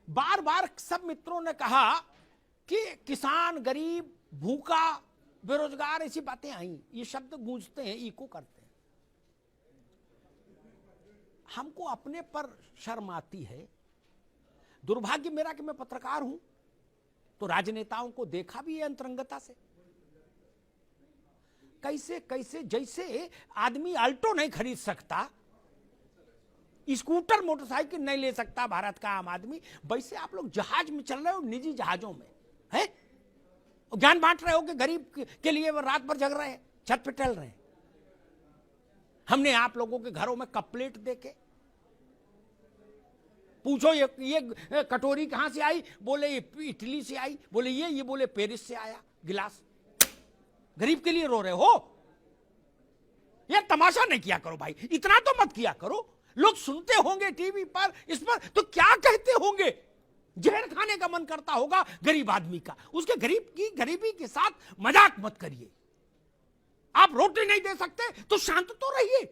बार बार सब मित्रों ने कहा कि किसान, गरीब, भूखा, बेरोजगार, ऐसी बातें आई, ये शब्द गूंजते हैं, इको करते हैं। हमको अपने पर शर्म आती है। दुर्भाग्य मेरा कि मैं पत्रकार हूं, तो राजनेताओं को देखा भी है अंतरंगता से, कैसे कैसे जैसे आदमी अल्टो नहीं खरीद सकता, स्कूटर, मोटरसाइकिल नहीं ले सकता भारत का आम आदमी, वैसे आप लोग जहाज में चल रहे हो, निजी जहाजों में है, ज्ञान बांट रहे हो कि गरीब के लिए वो रात भर जग रहे हैं, छत पे टहल रहे हैं। हमने आप लोगों के घरों में कप प्लेट देके पूछो ये कटोरी कहां से आई, बोले ये इटली से आई, बोले ये बोले पेरिस से आया गिलास। गरीब के लिए रो रहे हो यार, तमाशा नहीं किया करो भाई, इतना तो मत किया करो। लोग सुनते होंगे टीवी पर, इस पर, तो क्या कहते होंगे? जहर खाने का मन करता होगा गरीब आदमी का, उसके गरीबी के साथ मजाक मत करिए। आप रोटी नहीं दे सकते तो शांत तो रहिए।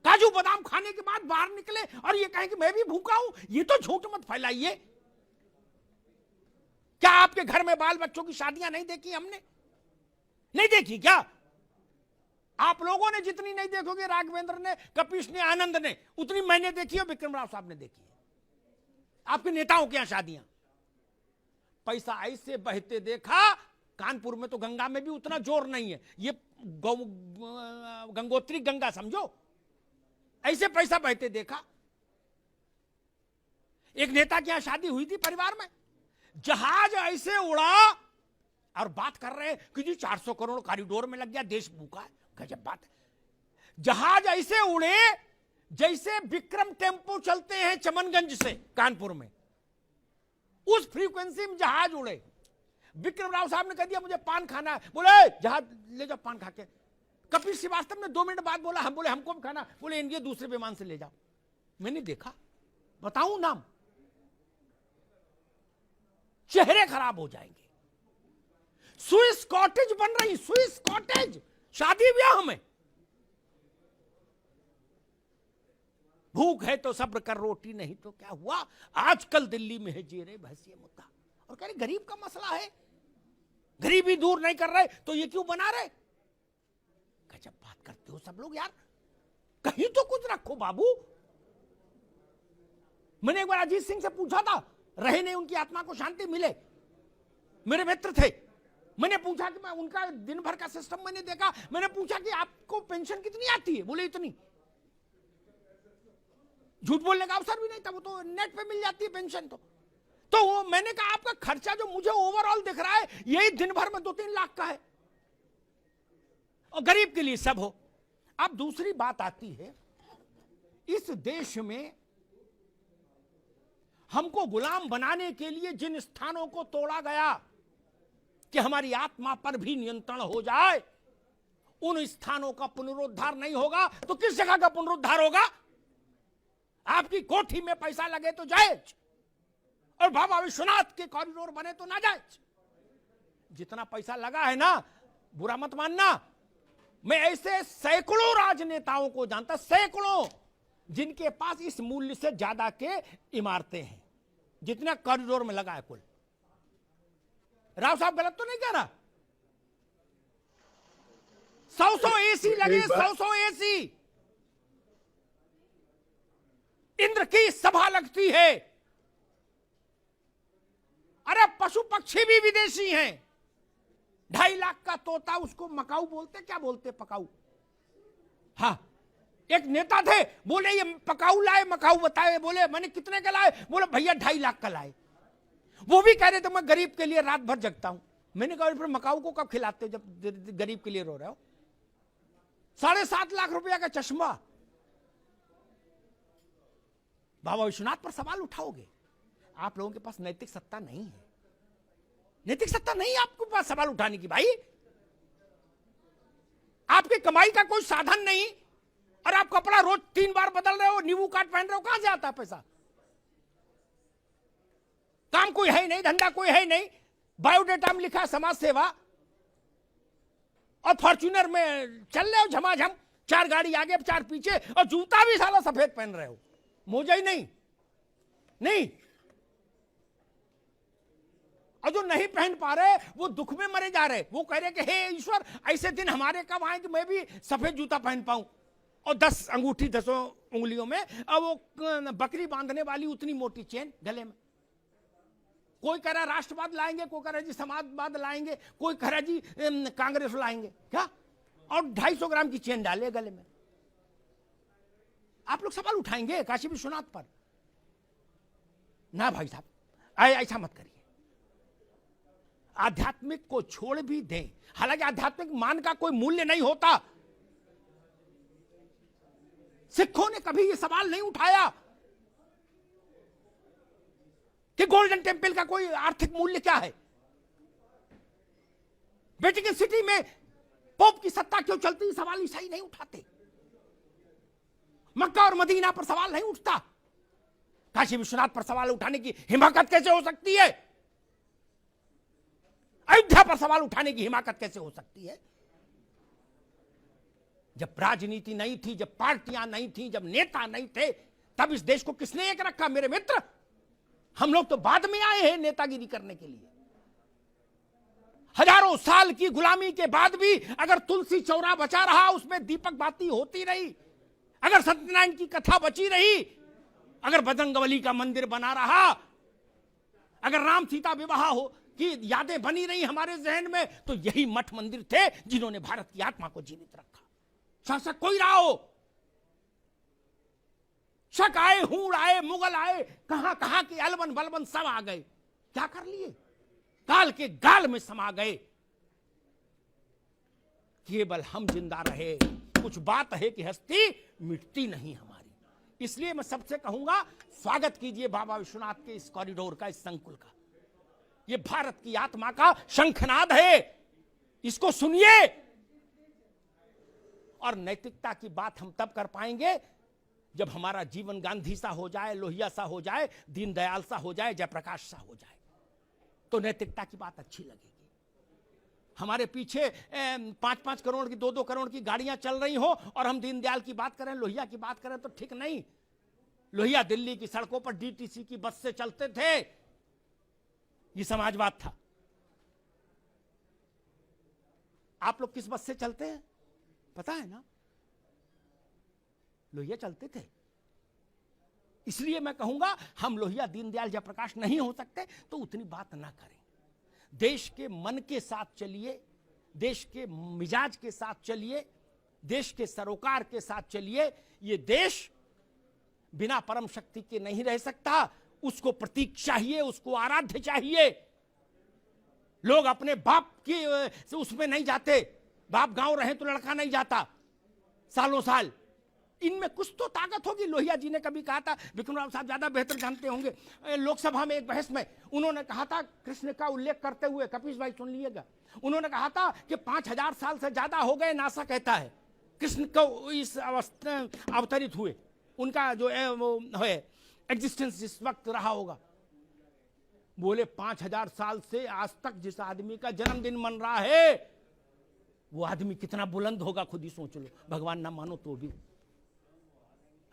काजू बादाम खाने के बाद बाहर निकले और ये कहें कि मैं भी भूखा हूं, ये तो झूठ मत फैलाइए। क्या आपके घर में बाल बच्चों की शादियां नहीं देखी हमने? नहीं देखी क्या? आप लोगों ने जितनी नहीं देखोगे, राघवेंद्र ने, कपिश ने, आनंद ने, उतनी मैंने देखी है, विक्रम राव साहब ने देखी है। आपके नेताओं के यहां शादियां, पैसा ऐसे बहते देखा। कानपुर में तो गंगा में भी उतना जोर नहीं है, ये गंगोत्री गंगा समझो, ऐसे पैसा बहते देखा। एक नेता की यहां शादी हुई थी परिवार में, जहाज ऐसे उड़ा और बात कर रहे हैं कि जी 400 करोड़ कॉरिडोर में लग गया, देश भूखा है। गजब बात है। जहाज ऐसे उड़े जैसे विक्रम टेम्पो चलते हैं चमनगंज से कानपुर में, उस फ्रीक्वेंसी में जहाज उड़े। विक्रम राव साहब ने कह दिया मुझे पान खाना है, बोले जहाज ले जाओ पान खा के। कपिल श्रीवास्तव ने 2 मिनट बाद बोला, हम बोले हमको भी खाना, बोले इनके दूसरे विमान से ले जाओ। मैंने देखा, बताऊं नाम, चेहरे खराब हो जाएंगे। स्विस कॉटेज बन रही, स्विस कॉटेज शादी ब्याह में। भूख है तो सब्र कर, रोटी नहीं तो क्या हुआ। आजकल दिल्ली में है जेरे बहसीय मुद्दा, और कह रहे गरीब का मसला है, गरीबी दूर नहीं कर रहे तो ये क्यों बना रहे। गजब बात करते हो सब लोग यार, कहीं तो कुछ रखो बाबू। मैंने एक बार अजीत सिंह से पूछा था, रहे नहीं, उनकी आत्मा को शांति मिले, मेरे मित्र थे। मैंने पूछा कि मैं उनका दिन भर का सिस्टम मैंने देखा, मैंने पूछा कि आपको पेंशन कितनी आती है, बोले इतनी। झूठ बोलने का अवसर भी नहीं था, वो तो नेट पे मिल जाती है पेंशन। तो वो मैंने कहा आपका खर्चा जो मुझे ओवरऑल दिख रहा है, यही दिन भर में 2-3 लाख का है, और गरीब के लिए सब हो। अब दूसरी बात आती है, इस देश में हमको गुलाम बनाने के लिए जिन स्थानों को तोड़ा गया कि हमारी आत्मा पर भी नियंत्रण हो जाए, उन स्थानों का पुनरुद्धार नहीं होगा तो किस जगह का पुनरुद्धार होगा? आपकी कोठी में पैसा लगे तो जायज, और बाबा विश्वनाथ के कॉरिडोर बने तो नाजायज। जितना पैसा लगा है ना, बुरा मत मानना, मैं ऐसे सैकड़ों राजनेताओं को जानता, सैकड़ों, जिनके पास इस मूल्य से ज्यादा के इमारतें हैं, जितना कॉरिडोर में लगा है कुल। राव साहब गलत तो नहीं कह रहा? 100 एसी लगे, 100 एसी। इंद्र की सभा लगती है। अरे पशु पक्षी भी विदेशी हैं। 2.5 लाख का तोता, उसको मकाऊ बोलते, क्या बोलते, पकाऊ। हाँ, एक नेता थे, बोले ये पकाऊ लाए, मकाऊ बताए, बोले मैंने कितने का लाए, बोले भैया 2.5 लाख का लाए। वो भी कह रहे थे मैं गरीब के लिए रात भर जगता हूं। मैंने कहा फिर मकाऊ को कब खिलाते हो जब गरीब के लिए रो रहे हो? 7.5 लाख रुपया का चश्मा। बाबा विश्वनाथ पर सवाल उठाओगे? आप लोगों के पास नैतिक सत्ता नहीं है, नैतिक सत्ता नहीं है आपके पास सवाल उठाने की। भाई आपकी कमाई का कोई साधन नहीं, और आप कपड़ा रोज 3 बार बदल रहे हो, नींबू काट पहन रहे हो, कहां से आता है पैसा? काम कोई है नहीं, धंधा कोई है नहीं, बायोडेटा में लिखा समाज सेवा, और फॉर्च्यूनर में चल रहे हो झमाझम, 4 गाड़ी आगे 4 पीछे, और जूता भी साला सफेद पहन रहे हो, मोजा ही नहीं। नहीं। और जो नहीं पहन पा रहे वो दुख में मरे जा रहे। वो कह रहे कि हे ईश्वर, ऐसे दिन हमारे कब आए कि मैं भी सफेद जूता पहन पाऊं और 10 अंगूठी 10 उंगलियों में, और वो बकरी बांधने वाली उतनी मोटी चेन गले में। कोई कह रहा राष्ट्रवाद लाएंगे, कोई कह रहा जी समाजवाद लाएंगे, कोई कह रहा जी कांग्रेस लाएंगे, क्या? और 250 ग्राम की चेन डाले गले में। आप लोग सवाल उठाएंगे काशी विश्वनाथ पर? ना भाई साहब, ऐसा मत करिए। आध्यात्मिक को छोड़ भी दें। हालांकि आध्यात्मिक मान का कोई मूल्य नहीं होता। सिखों ने कभी यह सवाल नहीं उठाया कि गोल्डन टेम्पल का कोई आर्थिक मूल्य क्या है। वेटिकन सिटी में पोप की सत्ता क्यों चलती, सवाल ईसाई नहीं उठाते। मक्का और मदीना पर सवाल नहीं उठता। काशी विश्वनाथ पर सवाल उठाने की हिमाकत कैसे हो सकती है? अयोध्या पर सवाल उठाने की हिमाकत कैसे हो सकती है? जब राजनीति नहीं थी, जब पार्टियां नहीं थी, जब नेता नहीं थे, तब इस देश को किसने एक रखा मेरे मित्र? हम लोग तो बाद में आए हैं नेतागिरी करने के लिए। हजारों साल की गुलामी के बाद भी अगर तुलसी चौरा बचा रहा, उसमें दीपक बाती होती रही, अगर सत्यनारायण की कथा बची रही, अगर बजरंगबली का मंदिर बना रहा, अगर राम सीता विवाह हो की यादें बनी रही हमारे जहन में, तो यही मठ मंदिर थे जिन्होंने भारत की आत्मा को जीवित रखा। शासक कोई रहा हो, शक आए, हूड़ आए, मुगल आए, कहां कहां के अलबन बलबन सब आ गए, क्या कर लिए? काल के गाल में समा गए। केवल हम जिंदा रहे। कुछ बात है कि हस्ती मिटती नहीं हमारी। इसलिए मैं सबसे कहूंगा, स्वागत कीजिए बाबा विश्वनाथ के इस कॉरिडोर का, इस संकुल का। ये भारत की आत्मा का शंखनाद है, इसको सुनिए। और नैतिकता की बात हम तब कर पाएंगे जब हमारा जीवन गांधी सा हो जाए, लोहिया सा हो जाए, दीनदयाल सा हो जाए, जयप्रकाश सा हो जाए, तो नैतिकता की बात अच्छी लगेगी। हमारे पीछे 5-5 करोड़ की 2-2 करोड़ की गाड़ियां चल रही हो और हम दीनदयाल की बात करें, लोहिया की बात करें, तो ठीक नहीं। लोहिया दिल्ली की सड़कों पर डीटीसी की बस से चलते थे, ये समाजवाद था। आप लोग किस बस से चलते हैं पता है ना? लोहिया चलते थे। इसलिए मैं कहूंगा, हम लोहिया दीनदयाल जयप्रकाश नहीं हो सकते तो उतनी बात ना करें। देश के मन के साथ चलिए, देश के मिजाज के साथ चलिए, देश के सरोकार के साथ चलिए। ये देश बिना परम शक्ति के नहीं रह सकता। उसको प्रतीक चाहिए, उसको आराध्य चाहिए। लोग अपने बाप की उसमें नहीं जाते। बाप गांव रहे तो लड़का नहीं जाता सालों साल। इनमें कुछ तो ताकत होगी। लोहिया जी ने कभी कहा था, विक्रम राव साहब ज्यादा बेहतर जानते होंगे, लोकसभा में एक बहस में उन्होंने कहा था, कृष्ण का उल्लेख करते हुए, कपीश भाई सुन लीजिएगा, उन्होंने कहा था कि 5000 साल से ज्यादा हो गए, नासा कहता है, कृष्ण को इस अवस्था अवतरित हुए। उनका जो है वो है एग्जिस्टेंस जिस वक्त रहा होगा। बोले 5000 साल से आज तक जिस आदमी का जन्मदिन मन रहा है, वो आदमी कितना बुलंद होगा खुद ही सोच लो। भगवान ना मानो तो भी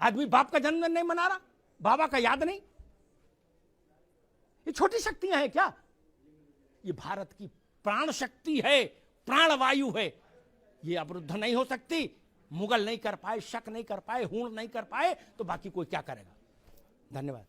आदमी बाप का जन्मदिन नहीं मना रहा, बाबा का याद नहीं। ये छोटी शक्तियां हैं क्या? ये भारत की प्राण शक्ति है, प्राणवायु है। ये अवरुद्ध नहीं हो सकती। मुगल नहीं कर पाए, शक नहीं कर पाए, हूण नहीं कर पाए, तो बाकी कोई क्या करेगा? धन्यवाद।